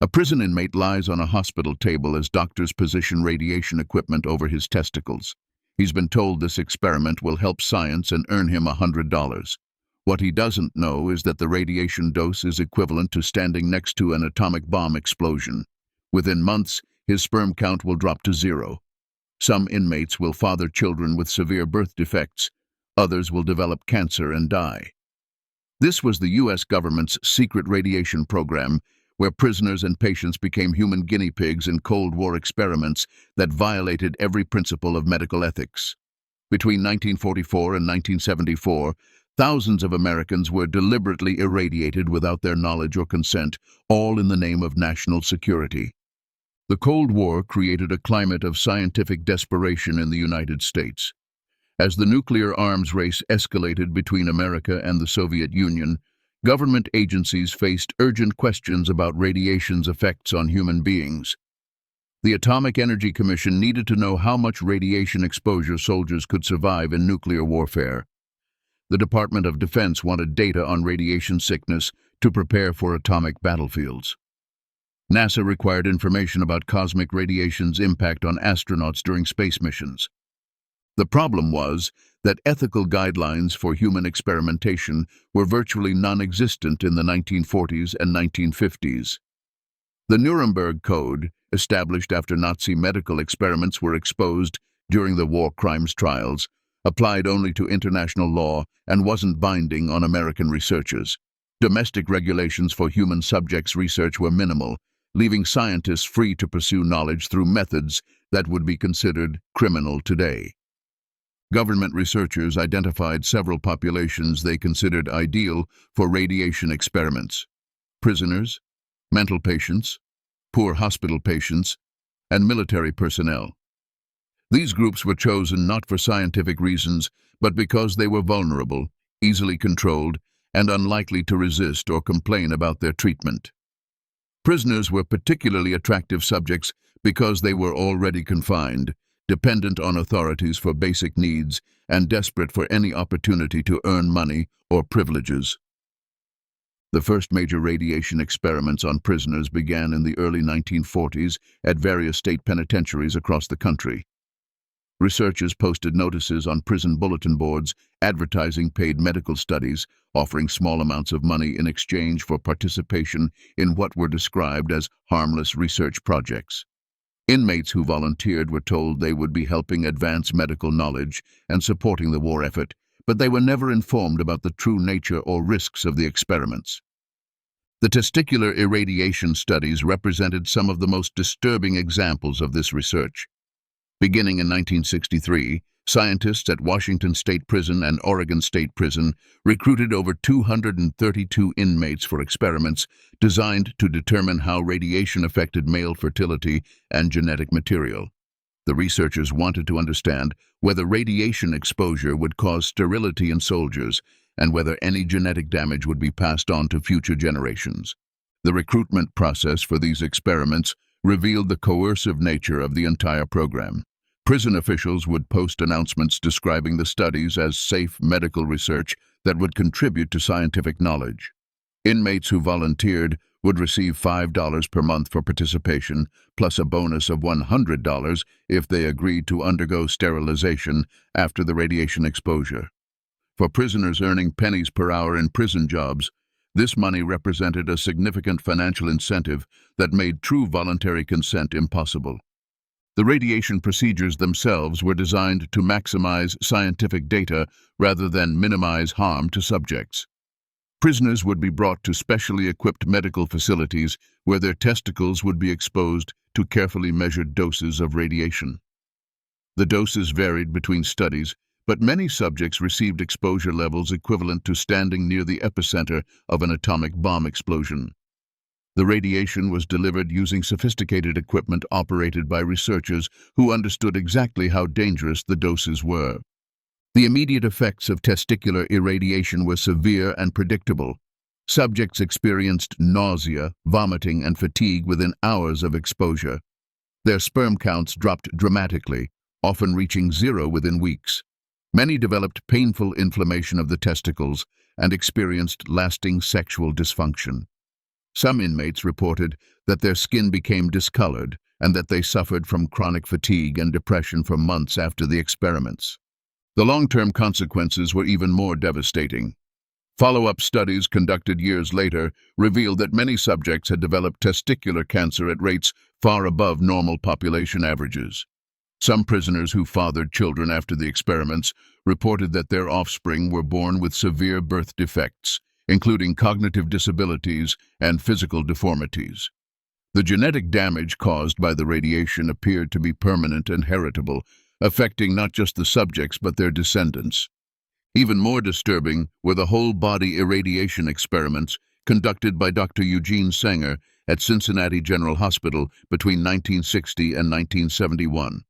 A prison inmate lies on a hospital table as doctors position radiation equipment over his testicles. He's been told this experiment will help science and earn him $100. What he doesn't know is that the radiation dose is equivalent to standing next to an atomic bomb explosion. Within months, his sperm count will drop to 0. Some inmates will father children with severe birth defects. Others will develop cancer and die. This was the U.S. government's secret radiation program, where prisoners and patients became human guinea pigs in Cold War experiments that violated every principle of medical ethics. Between 1944 and 1974, thousands of Americans were deliberately irradiated without their knowledge or consent, all in the name of national security. The Cold War created a climate of scientific desperation in the United States. As the nuclear arms race escalated between America and the Soviet Union, government agencies faced urgent questions about radiation's effects on human beings. The Atomic Energy Commission needed to know how much radiation exposure soldiers could survive in nuclear warfare. The Department of Defense wanted data on radiation sickness to prepare for atomic battlefields. NASA required information about cosmic radiation's impact on astronauts during space missions. The problem was that ethical guidelines for human experimentation were virtually non-existent in the 1940s and 1950s. The Nuremberg Code, established after Nazi medical experiments were exposed during the war crimes trials, applied only to international law and wasn't binding on American researchers. Domestic regulations for human subjects research were minimal, leaving scientists free to pursue knowledge through methods that would be considered criminal today. Government researchers identified several populations they considered ideal for radiation experiments: prisoners, mental patients, poor hospital patients, and military personnel. These groups were chosen not for scientific reasons, but because they were vulnerable, easily controlled, and unlikely to resist or complain about their treatment. Prisoners were particularly attractive subjects because they were already confined, dependent on authorities for basic needs, and desperate for any opportunity to earn money or privileges. The first major radiation experiments on prisoners began in the early 1940s at various state penitentiaries across the country. Researchers posted notices on prison bulletin boards advertising paid medical studies, offering small amounts of money in exchange for participation in what were described as harmless research projects. Inmates who volunteered were told they would be helping advance medical knowledge and supporting the war effort, but they were never informed about the true nature or risks of the experiments. The testicular irradiation studies represented some of the most disturbing examples of this research. Beginning in 1963, scientists at Washington State Prison and Oregon State Prison recruited over 232 inmates for experiments designed to determine how radiation affected male fertility and genetic material. The researchers wanted to understand whether radiation exposure would cause sterility in soldiers and whether any genetic damage would be passed on to future generations. The recruitment process for these experiments revealed the coercive nature of the entire program. Prison officials would post announcements describing the studies as safe medical research that would contribute to scientific knowledge. Inmates who volunteered would receive $5 per month for participation, plus a bonus of $100 if they agreed to undergo sterilization after the radiation exposure. For prisoners earning pennies per hour in prison jobs, this money represented a significant financial incentive that made true voluntary consent impossible. The radiation procedures themselves were designed to maximize scientific data rather than minimize harm to subjects. Prisoners would be brought to specially equipped medical facilities where their testicles would be exposed to carefully measured doses of radiation. The doses varied between studies, but many subjects received exposure levels equivalent to standing near the epicenter of an atomic bomb explosion. The radiation was delivered using sophisticated equipment operated by researchers who understood exactly how dangerous the doses were. The immediate effects of testicular irradiation were severe and predictable. Subjects experienced nausea, vomiting, and fatigue within hours of exposure. Their sperm counts dropped dramatically, often reaching 0 within weeks. Many developed painful inflammation of the testicles and experienced lasting sexual dysfunction. Some inmates reported that their skin became discolored and that they suffered from chronic fatigue and depression for months after the experiments. The long-term consequences were even more devastating. Follow-up studies conducted years later revealed that many subjects had developed testicular cancer at rates far above normal population averages. Some prisoners who fathered children after the experiments reported that their offspring were born with severe birth defects, including cognitive disabilities and physical deformities. The genetic damage caused by the radiation appeared to be permanent and heritable, affecting not just the subjects but their descendants. Even more disturbing were the whole-body irradiation experiments conducted by Dr. Eugene Sanger at Cincinnati General Hospital between 1960 and 1971.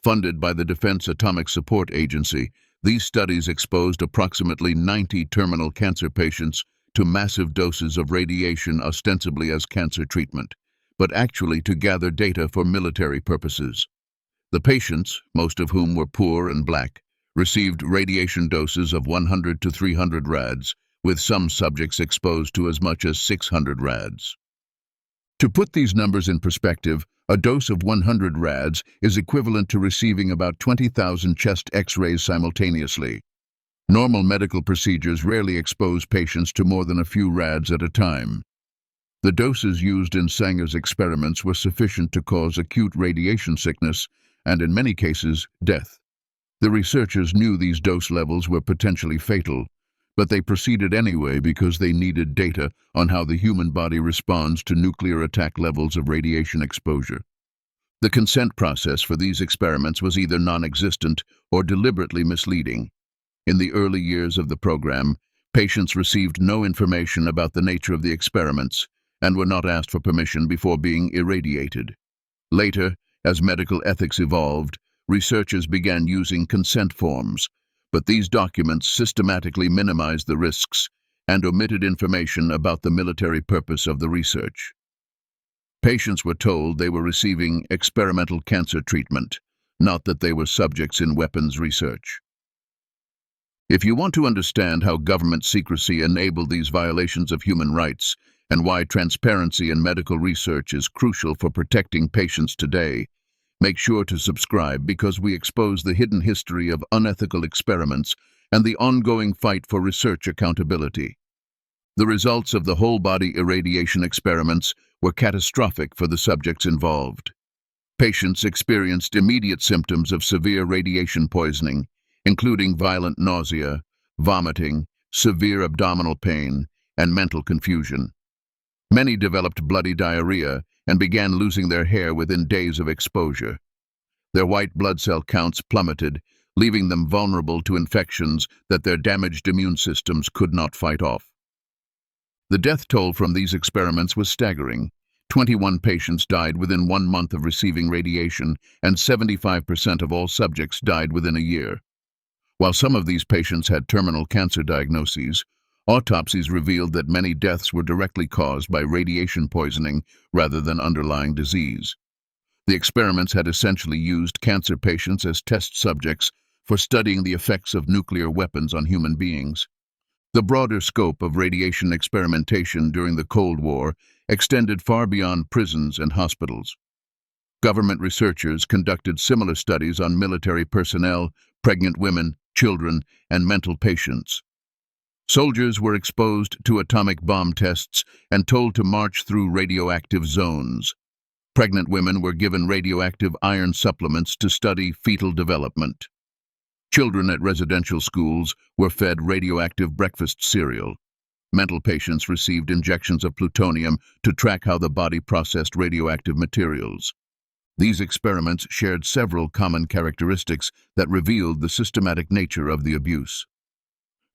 Funded by the Defense Atomic Support Agency, these studies exposed approximately 90 terminal cancer patients to massive doses of radiation ostensibly as cancer treatment, but actually to gather data for military purposes. The patients, most of whom were poor and black, received radiation doses of 100 to 300 rads, with some subjects exposed to as much as 600 rads. To put these numbers in perspective, a dose of 100 rads is equivalent to receiving about 20,000 chest X-rays simultaneously. Normal medical procedures rarely expose patients to more than a few rads at a time. The doses used in Sanger's experiments were sufficient to cause acute radiation sickness and, in many cases, death. The researchers knew these dose levels were potentially fatal, but they proceeded anyway because they needed data on how the human body responds to nuclear attack levels of radiation exposure. The consent process for these experiments was either non-existent or deliberately misleading. In the early years of the program, patients received no information about the nature of the experiments and were not asked for permission before being irradiated. Later, as medical ethics evolved, researchers began using consent forms, but these documents systematically minimized the risks and omitted information about the military purpose of the research. Patients were told they were receiving experimental cancer treatment, not that they were subjects in weapons research. If you want to understand how government secrecy enabled these violations of human rights and why transparency in medical research is crucial for protecting patients today, make sure to subscribe because we expose the hidden history of unethical experiments and the ongoing fight for research accountability. The results of the whole-body irradiation experiments were catastrophic for the subjects involved. Patients experienced immediate symptoms of severe radiation poisoning, including violent nausea, vomiting, severe abdominal pain, and mental confusion. Many developed bloody diarrhea and began losing their hair within days of exposure. Their white blood cell counts plummeted, leaving them vulnerable to infections that their damaged immune systems could not fight off. The death toll from these experiments was staggering. 21 patients died within 1 month of receiving radiation, and 75% of all subjects died within a year. While some of these patients had terminal cancer diagnoses, autopsies revealed that many deaths were directly caused by radiation poisoning rather than underlying disease. The experiments had essentially used cancer patients as test subjects for studying the effects of nuclear weapons on human beings. The broader scope of radiation experimentation during the Cold War extended far beyond prisons and hospitals. Government researchers conducted similar studies on military personnel, pregnant women, children, and mental patients. Soldiers were exposed to atomic bomb tests and told to march through radioactive zones. Pregnant women were given radioactive iron supplements to study fetal development. Children at residential schools were fed radioactive breakfast cereal. Mental patients received injections of plutonium to track how the body processed radioactive materials. These experiments shared several common characteristics that revealed the systematic nature of the abuse.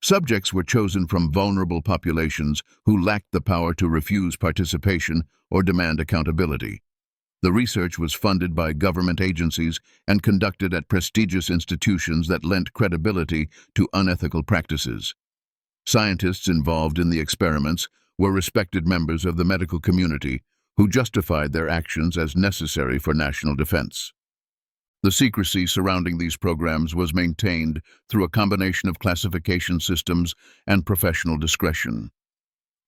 Subjects were chosen from vulnerable populations who lacked the power to refuse participation or demand accountability. The research was funded by government agencies and conducted at prestigious institutions that lent credibility to unethical practices. Scientists involved in the experiments were respected members of the medical community who justified their actions as necessary for national defense. The secrecy surrounding these programs was maintained through a combination of classification systems and professional discretion.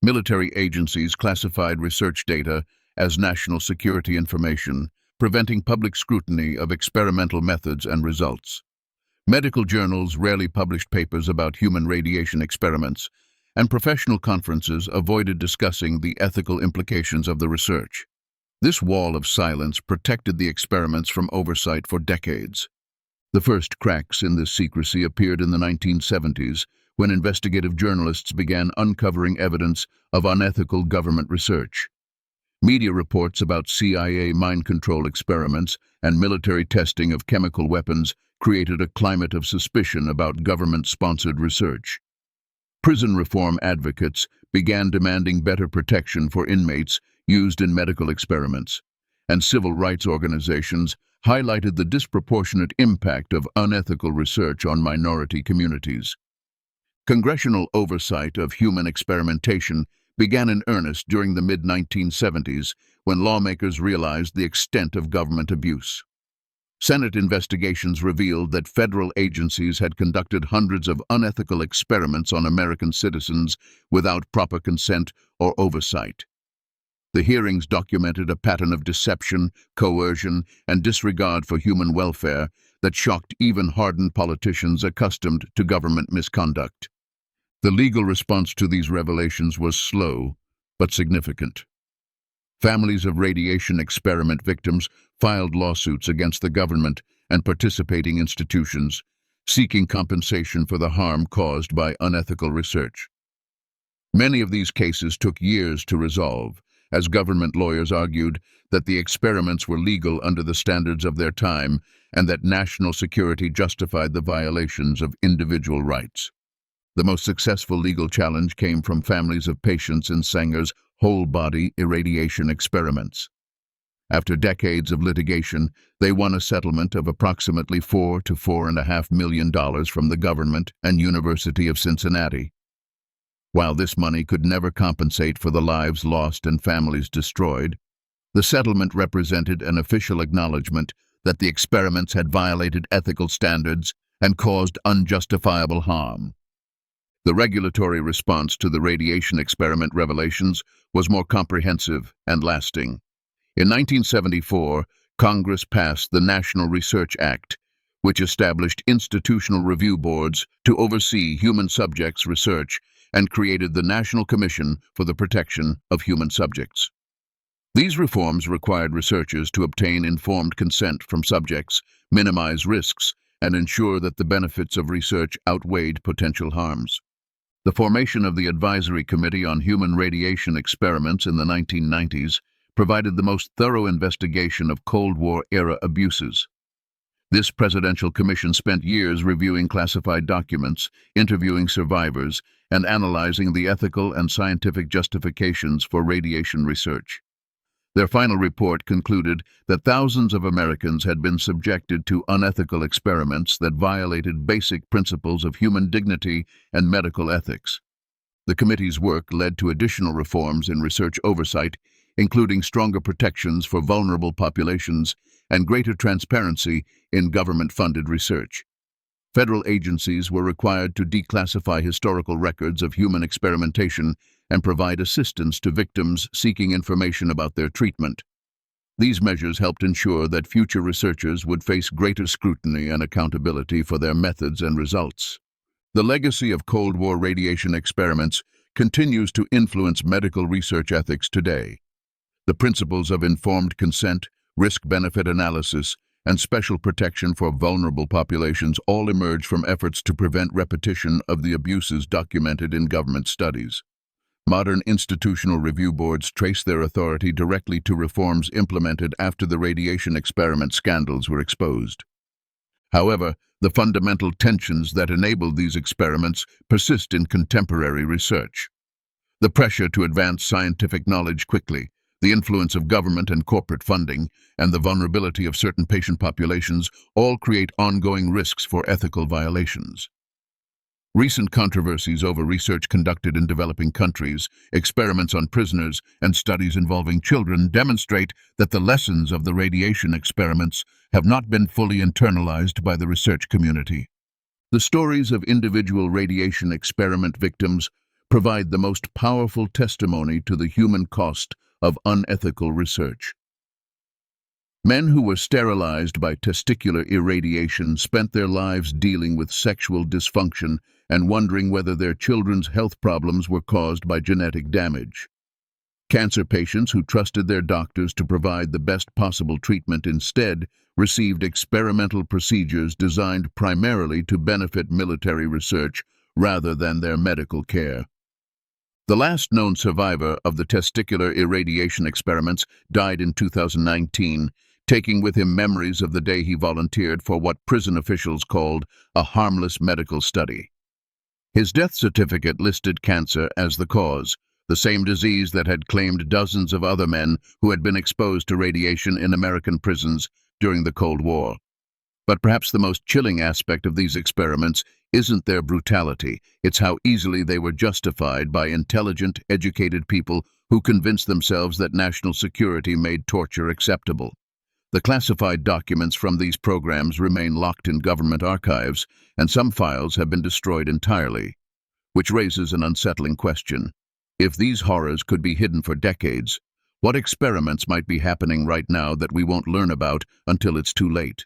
Military agencies classified research data as national security information, preventing public scrutiny of experimental methods and results. Medical journals rarely published papers about human radiation experiments, and professional conferences avoided discussing the ethical implications of the research. This wall of silence protected the experiments from oversight for decades. The first cracks in this secrecy appeared in the 1970s, when investigative journalists began uncovering evidence of unethical government research. Media reports about CIA mind control experiments and military testing of chemical weapons created a climate of suspicion about government-sponsored research. Prison reform advocates began demanding better protection for inmates used in medical experiments, and civil rights organizations highlighted the disproportionate impact of unethical research on minority communities. Congressional oversight of human experimentation began in earnest during the mid-1970s when lawmakers realized the extent of government abuse. Senate investigations revealed that federal agencies had conducted hundreds of unethical experiments on American citizens without proper consent or oversight. The hearings documented a pattern of deception, coercion, and disregard for human welfare that shocked even hardened politicians accustomed to government misconduct. The legal response to these revelations was slow, but significant. Families of radiation experiment victims filed lawsuits against the government and participating institutions, seeking compensation for the harm caused by unethical research. Many of these cases took years to resolve, as government lawyers argued that the experiments were legal under the standards of their time and that national security justified the violations of individual rights. The most successful legal challenge came from families of patients in Sanger's whole-body irradiation experiments. After decades of litigation, they won a settlement of approximately $4 to $4.5 million from the government and University of Cincinnati. While this money could never compensate for the lives lost and families destroyed, the settlement represented an official acknowledgement that the experiments had violated ethical standards and caused unjustifiable harm. The regulatory response to the radiation experiment revelations was more comprehensive and lasting. In 1974, Congress passed the National Research Act, which established institutional review boards to oversee human subjects research and created the National Commission for the Protection of Human Subjects. These reforms required researchers to obtain informed consent from subjects, minimize risks, and ensure that the benefits of research outweighed potential harms. The formation of the Advisory Committee on Human Radiation Experiments in the 1990s provided the most thorough investigation of Cold War-era abuses. This presidential commission spent years reviewing classified documents, interviewing survivors, and analyzing the ethical and scientific justifications for radiation research. Their final report concluded that thousands of Americans had been subjected to unethical experiments that violated basic principles of human dignity and medical ethics. The committee's work led to additional reforms in research oversight, including stronger protections for vulnerable populations and greater transparency in government-funded research. Federal agencies were required to declassify historical records of human experimentation and provide assistance to victims seeking information about their treatment. These measures helped ensure that future researchers would face greater scrutiny and accountability for their methods and results. The legacy of Cold War radiation experiments continues to influence medical research ethics today. The principles of informed consent, risk-benefit analysis, and special protection for vulnerable populations all emerge from efforts to prevent repetition of the abuses documented in government studies. Modern institutional review boards trace their authority directly to reforms implemented after the radiation experiment scandals were exposed. However, the fundamental tensions that enabled these experiments persist in contemporary research. The pressure to advance scientific knowledge quickly, the influence of government and corporate funding, and the vulnerability of certain patient populations all create ongoing risks for ethical violations. Recent controversies over research conducted in developing countries, experiments on prisoners, and studies involving children demonstrate that the lessons of the radiation experiments have not been fully internalized by the research community. The stories of individual radiation experiment victims provide the most powerful testimony to the human cost of unethical research. Men who were sterilized by testicular irradiation spent their lives dealing with sexual dysfunction and wondering whether their children's health problems were caused by genetic damage. Cancer patients who trusted their doctors to provide the best possible treatment instead received experimental procedures designed primarily to benefit military research rather than their medical care. The last known survivor of the testicular irradiation experiments died in 2019, taking with him memories of the day he volunteered for what prison officials called a harmless medical study. His death certificate listed cancer as the cause, the same disease that had claimed dozens of other men who had been exposed to radiation in American prisons during the Cold War. But perhaps the most chilling aspect of these experiments isn't their brutality, it's how easily they were justified by intelligent, educated people who convinced themselves that national security made torture acceptable. The classified documents from these programs remain locked in government archives, and some files have been destroyed entirely, which raises an unsettling question. If these horrors could be hidden for decades, what experiments might be happening right now that we won't learn about until it's too late?